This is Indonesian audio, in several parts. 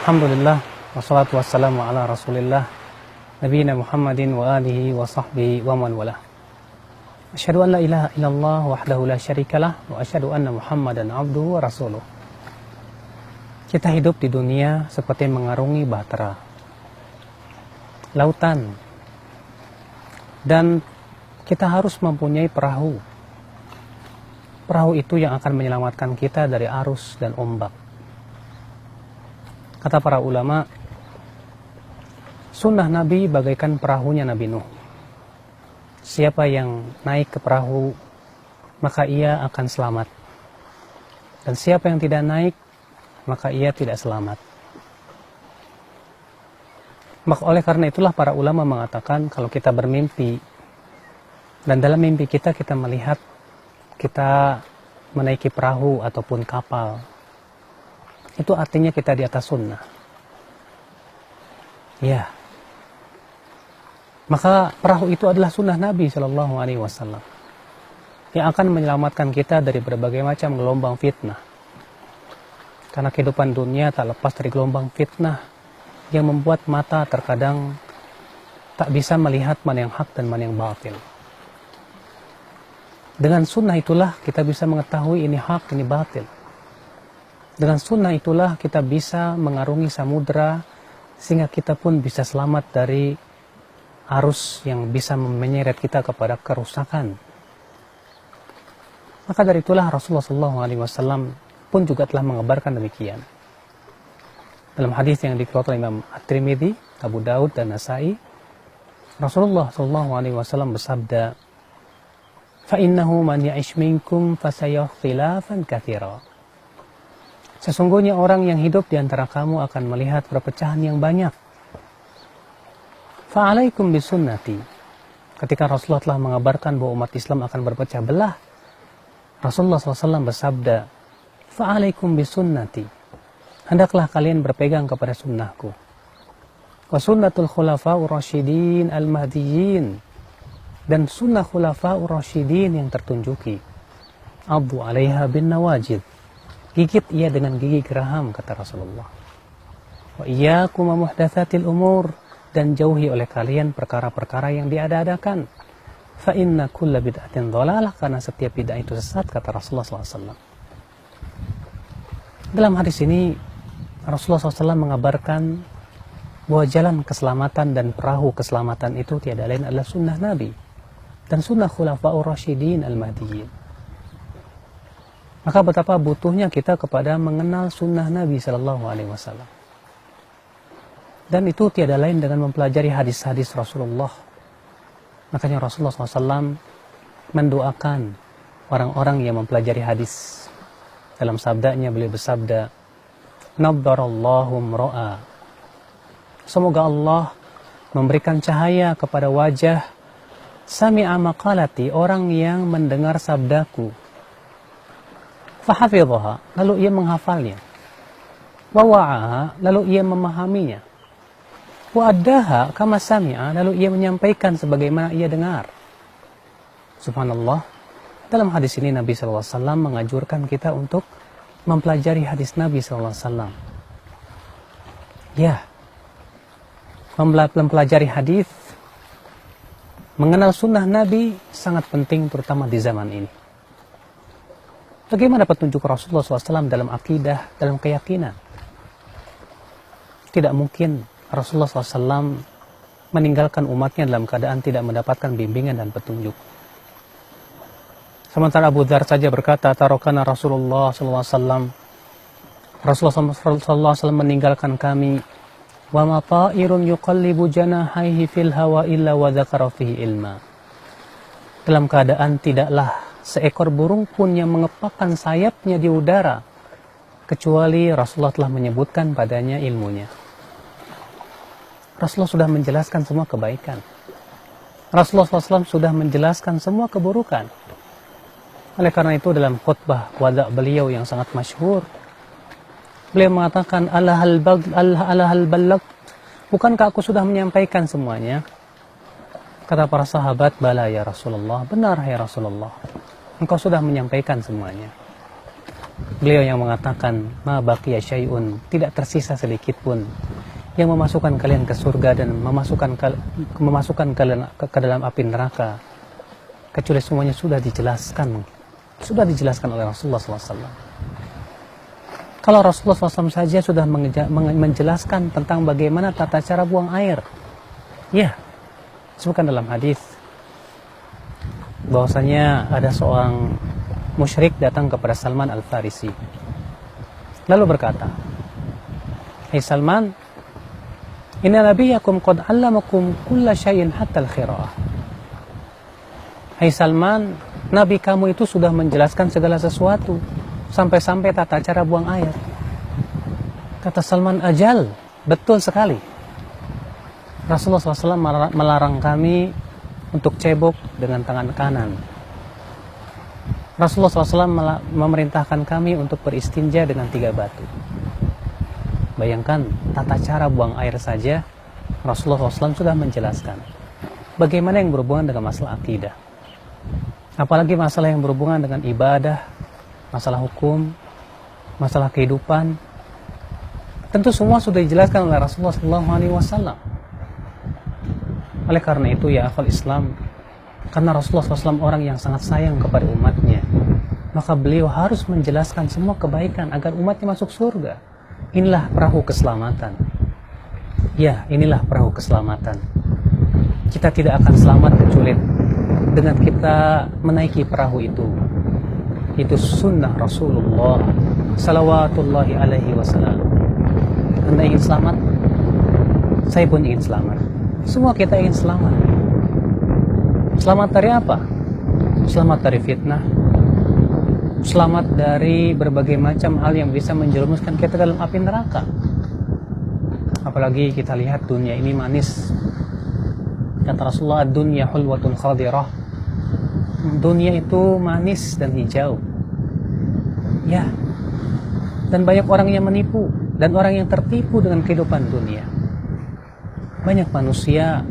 Alhamdulillah, wassalatu wassalamu ala rasulillah, nabiyina Muhammadin wa alihi wa sahbihi wa man walah. Asyhadu an la ilaha illallah wahdahu la syarikalah wa asyhadu anna Muhammadan abduhu wa rasuluh. Kita hidup di dunia seperti mengarungi bahtera, lautan, dan kita harus mempunyai perahu. Perahu itu yang akan menyelamatkan kita dari arus dan ombak. Kata para ulama, sunnah Nabi bagaikan perahunya Nabi Nuh. Siapa yang naik ke perahu, maka ia akan selamat. Dan siapa yang tidak naik, maka ia tidak selamat. Maka oleh karena itulah para ulama mengatakan kalau kita bermimpi, dan dalam mimpi kita melihat kita menaiki perahu ataupun kapal, itu artinya kita di atas sunnah. Ya. Maka perahu itu adalah sunnah Nabi Shallallahu Alaihi Wasallam yang akan menyelamatkan kita dari berbagai macam gelombang fitnah. Karena kehidupan dunia tak lepas dari gelombang fitnah yang membuat mata terkadang tak bisa melihat mana yang hak dan mana yang batil. Dengan sunnah itulah kita bisa mengetahui ini hak, ini batil. Dengan sunnah itulah kita bisa mengarungi samudera sehingga kita pun bisa selamat dari arus yang bisa menyeret kita kepada kerusakan. Maka dari itulah Rasulullah SAW pun juga telah mengabarkan demikian. Dalam hadis yang dikeluarkan oleh Imam At-Tirmidzi, Abu Daud dan Nasai, Rasulullah SAW bersabda, "Fa innahu man ya'ish minkum fasayara khilafan katsira." Sesungguhnya orang yang hidup di antara kamu akan melihat perpecahan yang banyak. Fa'alaikum bisunnati. Ketika Rasulullah telah mengabarkan bahwa umat Islam akan berpecah belah, Rasulullah SAW bersabda, Fa'alaikum bisunnati. Hendaklah kalian berpegang kepada sunnahku. Wa sunnatul khulafa'ur rasyidin al-mahdiyyin. Dan sunnah khulafa'ur rasyidin yang tertunjuki. Addu 'alaiha bin nawajid. Gigit ia dengan gigi geraham, kata Rasulullah. Wa iyyakum muhdatsatil umur, dan jauhi oleh kalian perkara-perkara yang diada-adakan. Fa inna kulla bid'atin dhalalah, karena setiap bid'ah itu sesat, kata Rasulullah SAW. Dalam hadis ini Rasulullah SAW mengabarkan bahwa jalan keselamatan dan perahu keselamatan itu tiada lain adalah sunnah Nabi dan sunnah khulafa'ur rasyidin al-mahdiyyin. Maka betapa butuhnya kita kepada mengenal sunnah Nabi Sallallahu Alaihi Wasallam. Dan itu tiada lain dengan mempelajari hadis-hadis Rasulullah. Makanya Rasulullah SAW mendoakan orang-orang yang mempelajari hadis. Dalam sabdanya beliau bersabda, "Naddarallahu mra'a." Semoga Allah memberikan cahaya kepada wajah sami'a maqalati, orang yang mendengar sabdaku. Fahafidhaha, lalu ia menghafalnya. Wa wa'aha, lalu ia memahaminya. Wa addaha kama sami'a, lalu ia menyampaikan sebagaimana ia dengar. Subhanallah, dalam hadis ini Nabi SAW mengajurkan kita untuk mempelajari hadis Nabi SAW. Ya, mempelajari hadis, mengenal sunnah Nabi sangat penting terutama di zaman ini. Bagaimana petunjuk Rasulullah SAW dalam akidah, dalam keyakinan? Tidak mungkin Rasulullah SAW meninggalkan umatnya dalam keadaan tidak mendapatkan bimbingan dan petunjuk. Sementara Abu Dzar saja berkata, "Tarokana Rasulullah SAW." Rasulullah SAW meninggalkan kami. "Wa ma ta'irun yuqallibu janahaihi fil hawa illa wa dzakara fihi ilma." Dalam keadaan tidaklah seekor burung pun yang mengepakkan sayapnya di udara, kecuali Rasulullah telah menyebutkan padanya ilmunya. Rasulullah sudah menjelaskan semua kebaikan. Rasulullah SAW sudah menjelaskan semua keburukan. Oleh karena itu dalam khutbah wada' beliau yang sangat masyhur, beliau mengatakan, ala hal balagh, bukankah aku sudah menyampaikan semuanya? Kata para sahabat, bala ya Rasulullah, benar ya Rasulullah, engkau sudah menyampaikan semuanya. Beliau yang mengatakan, ma baqiya syai'un, tidak tersisa sedikit pun yang memasukkan kalian ke surga dan memasukkan kalian ke dalam api neraka, kecuali semuanya sudah dijelaskan oleh Rasulullah SAW. Kalau Rasulullah SAW saja sudah menjelaskan tentang bagaimana tata cara buang air, ya, disebutkan dalam hadis bahwasanya ada seorang musyrik datang kepada Salman Al-Farisi lalu berkata, "Hai Salman, inna nabiyakum qad 'allamakum kulla syai'in hatta al-qira'ah." Hai Salman, nabi kamu itu sudah menjelaskan segala sesuatu sampai-sampai tata cara buang air. Kata Salman, "Ajal, betul sekali. Rasulullah SAW melarang kami untuk cebok dengan tangan kanan. Rasulullah SAW memerintahkan kami untuk beristinja dengan 3 batu." Bayangkan, tata cara buang air saja Rasulullah SAW sudah menjelaskan. Bagaimana yang berhubungan dengan masalah akidah? Apalagi masalah yang berhubungan dengan ibadah, masalah hukum, masalah kehidupan. Tentu semua sudah dijelaskan oleh Rasulullah SAW. Oleh karena itu, ya akhwal Islam, karena Rasulullah SAW orang yang sangat sayang kepada umatnya, maka beliau harus menjelaskan semua kebaikan agar umatnya masuk surga. Inilah perahu keselamatan. Ya, inilah perahu keselamatan. Kita tidak akan selamat kecuali dengan kita menaiki perahu itu. Itu sunnah Rasulullah salawatullahi alaihi wasallam. Anda ingin selamat? Saya pun ingin selamat. Semua kita ingin selamat. Selamat dari apa? Selamat dari fitnah. Selamat dari berbagai macam hal yang bisa menjerumuskan kita dalam api neraka. Apalagi kita lihat dunia ini manis. Kata Rasulullah, dunya hulwatun khadirah. Dunia itu manis dan hijau. Ya. Dan banyak orang yang menipu dan orang yang tertipu dengan kehidupan dunia. Banyak manusia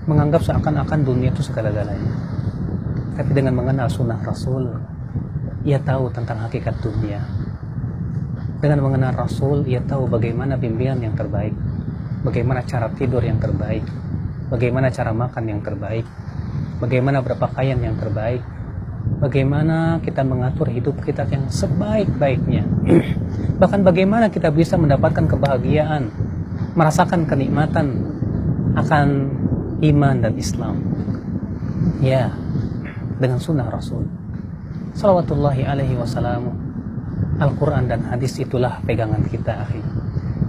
menganggap seakan-akan dunia itu segala-galanya. Tapi dengan mengenal sunnah Rasul, ia tahu tentang hakikat dunia. Dengan mengenal Rasul, ia tahu bagaimana bimbingan yang terbaik, bagaimana cara tidur yang terbaik, bagaimana cara makan yang terbaik, bagaimana berpakaian yang terbaik, bagaimana kita mengatur hidup kita yang sebaik-baiknya. Bahkan bagaimana kita bisa mendapatkan kebahagiaan, merasakan kenikmatan akan iman dan Islam. Ya, dengan sunnah Rasul salawatullahi alaihi wasallam. Al-Quran dan hadis itulah pegangan kita, akhi.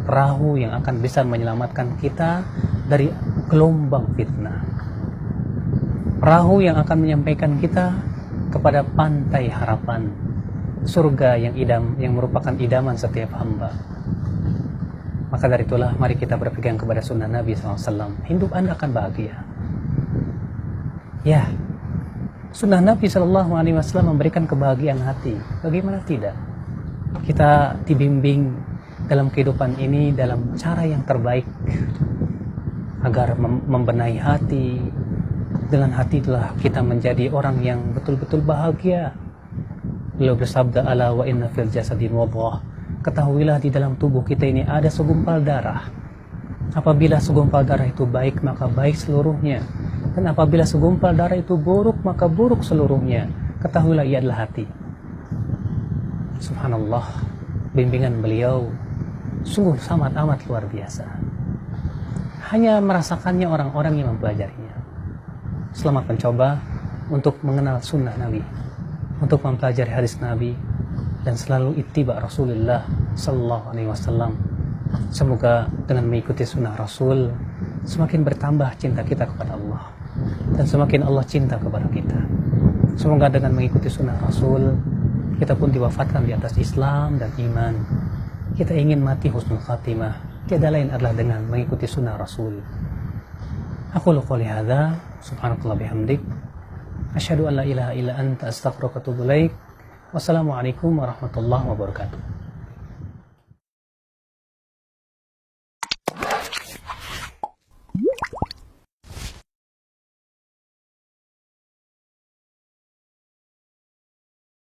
Perahu yang akan bisa menyelamatkan kita dari gelombang fitnah. Perahu yang akan menyampaikan kita kepada pantai harapan, surga yang merupakan idaman setiap hamba. Maka dari itulah mari kita berpegang kepada sunnah Nabi SAW. Hidup Anda akan bahagia. Ya, sunnah Nabi SAW memberikan kebahagiaan hati. Bagaimana tidak? Kita dibimbing dalam kehidupan ini dalam cara yang terbaik agar membenahi hati. Dengan hati itulah kita menjadi orang yang betul-betul bahagia. Beliau bersabda, ala wa inna fil jasadi mudghah. Ketahuilah di dalam tubuh kita ini ada segumpal darah. Apabila segumpal darah itu baik, maka baik seluruhnya. Dan apabila segumpal darah itu buruk, maka buruk seluruhnya. Ketahuilah ia adalah hati. Subhanallah, bimbingan beliau sungguh sangat amat luar biasa. Hanya merasakannya orang-orang yang mempelajarinya. Selamat mencoba untuk mengenal sunnah Nabi, untuk mempelajari hadis Nabi, dan selalu ittiba Rasulullah sallallahu alaihi wasallam. Semoga dengan mengikuti sunnah Rasul semakin bertambah cinta kita kepada Allah dan semakin Allah cinta kepada kita. Semoga dengan mengikuti sunnah Rasul kita pun diwafatkan di atas Islam dan iman. Kita ingin mati husnul khatimah, tiada lain adalah dengan mengikuti sunnah Rasul. Aqulu qouli hadza, subhanakallah bihamdik, asyhadu an la ilaha illa anta, astaghfiruka wa atubu ilaik. Wassalamualaikum warahmatullahi wabarakatuh.